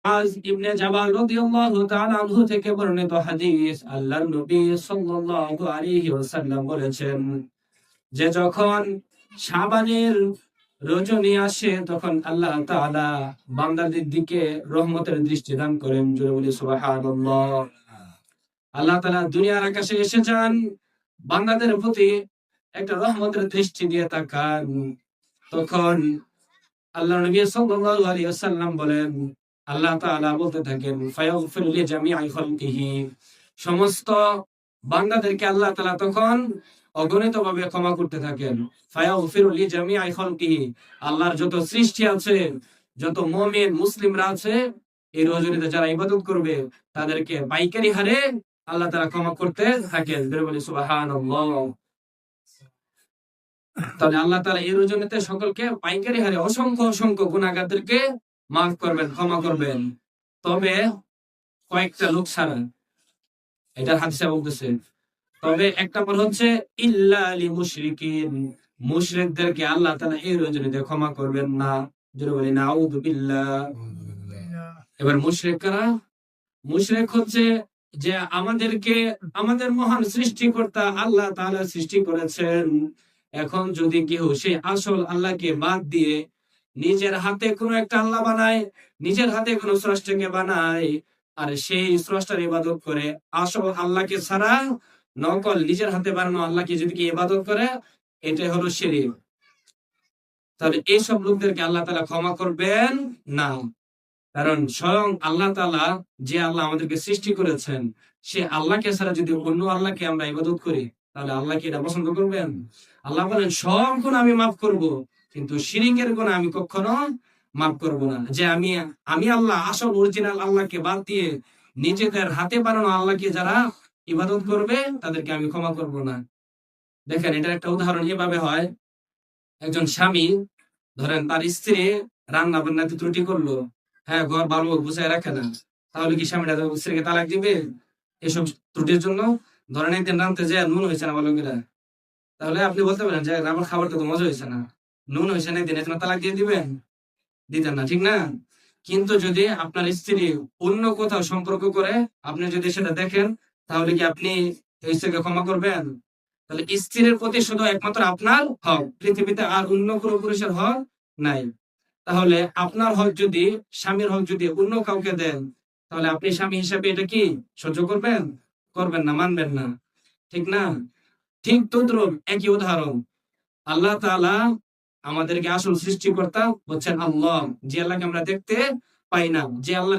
মুআয ইবনে জাবাল রাদিয়াল্লাহু তাআলা আনহু থেকে বর্ণিত হাদিস, আল্লাহর নবী সাল্লাল্লাহু আলাইহি ওয়াসাল্লাম বলেছেন যে যখন শাবানের রজনী আসে তখন আল্লাহ তাআলা বান্দাদের দিকে রহমতের দৃষ্টি দান করেন। জোরে বলি সুবহানাল্লাহ। আল্লাহ তাআলা দুনিয়ার আকাশে এসে যান, বান্দাদের প্রতি একটা রহমতের দৃষ্টি দিয়ে তাকান। তখন আল্লাহর নবী সাল্লাল্লাহু আলাইহি ওয়াসাল্লাম বলেন, আল্লাহ তাআলা বলতে থাকেন, ফায়াগফিরু লিজামিআ খালকিহি, সমস্ত বান্দাদেরকে আল্লাহ তাআলা তখন অগণিতভাবে ক্ষমা করতে থাকেন। ফায়াগফিরু লিজামিআ খালকিহি, আল্লাহর যত সৃষ্টি আছে, যত মুমিন মুসলিমরা আছে, এই রজনীতে যারা ইবাদত করবে তাদেরকে পাইকারি হারে আল্লাহ তাআলা ক্ষমা করতে থাকেন। জোরে বলি সুবহানাল্লাহ। তাহলে আল্লাহ তাআলা এই রজনীতে সকলকে পাইকারি হারে অসংখ্য অসংখ্য গুনাহগারদেরকে মাফ করবেন, ক্ষমা করবেন। তবে কয়েকটা লোক ছাড়া, এটা হাদিসে বলতেছে। তবে এক নম্বর হচ্ছে ইল্লা লিল মুশরিকিন, মুশরিকদেরকে আল্লাহ তাআলা এই রজনীতে ক্ষমা করবেন না। জোরে বলি নাউযু বিল্লাহ। এবার মুশরিক কারা? মুশরিক হচ্ছে যে আমাদেরকে আমাদের মহান সৃষ্টিকর্তা আল্লাহ তাআলা সৃষ্টি করেছেন। এখন যদি কেউ সেই আসল আল্লাহকে বাদ দিয়ে নিজের হাতে কোনো একটা আল্লাহ বানায়, নিজের হাতে কোনো স্রষ্টাকে বানায়, আর সেই স্রষ্টার ইবাদত করে, আসল আল্লাহকে ছাড়া নকল নিজের হাতে বানানো আল্লাহকে যদি কি ইবাদত করে, এটাই হলো শিরক। তাহলে এইসব লোকদেরকে আল্লাহ তাআলা ক্ষমা করবেন না। কারণ স্বয়ং আল্লাহ তাআলা, যে আল্লাহ আমাদেরকে সৃষ্টি করেছেন, সে আল্লাহকে ছাড়া যদি অন্য আল্লাহকে আমরা ইবাদত করি, তাহলে আল্লাহ কি এটা পছন্দ করবেন? আল্লাহ বলেন সব গুনাহ আমি মাফ করব, কিন্তু শিরকের গুনাহ আমি কখনো মাফ করব না। যে আমি আল্লাহ, আসল অরিজিনাল আল্লাহকে বাদ দিয়ে নিজেদের হাতে বানানো আল্লাহকে যারা ইবাদত করবে তাদেরকে আমি ক্ষমা করব না। দেখেন, এটার একটা উদাহরণ এভাবে হয়, একজন স্বামী ধরেন তার স্ত্রী রান্না বান্নাতে ত্রুটি করলো, হ্যাঁ, ঘর ভালো গুছায় রাখে না, তাহলে কি স্বামীটা স্ত্রীকে তালাক দিবে এসব ত্রুটির জন্য? ধরেন একদিন রান্নাতে যায় নুন হয়েছে না ভালো করে, তাহলে আপনি বলতে পারেন যে আমার খাবারটা তো মজা হয়েছে না, নুন হয়েছে না, একদিন এর জন্য তালাক দিয়ে দিবেন? দিতেন না, ঠিক না? কিন্তু যদি আপনার স্ত্রী অন্য কোথাও সম্পর্ক করে আপনি যদি সেটা দেখেন, তাহলে কি আপনি এই স্ত্রীকে ক্ষমা করবেন? তাহলে স্ত্রীর প্রতি শুধু একমাত্র আপনার হক, পৃথিবীতে আর অন্য কোনো পুরুষের হক নাই। তাহলে আপনার হক যদি, স্বামীর হক যদি অন্য কাউকে দেন, তাহলে আপনি স্বামী হিসেবে এটা কি সহ্য করবেন? করবেন না, মানবেন না, ঠিক না? ঠিক তদ্রুপ একই উদাহরণ, আল্লাহ তাআলা আমাদেরকে আসল সৃষ্টিকর্তা হচ্ছেন আল্লাহ, যে আল্লাহকে আমরা দেখতে পাই না, যে আল্লাহ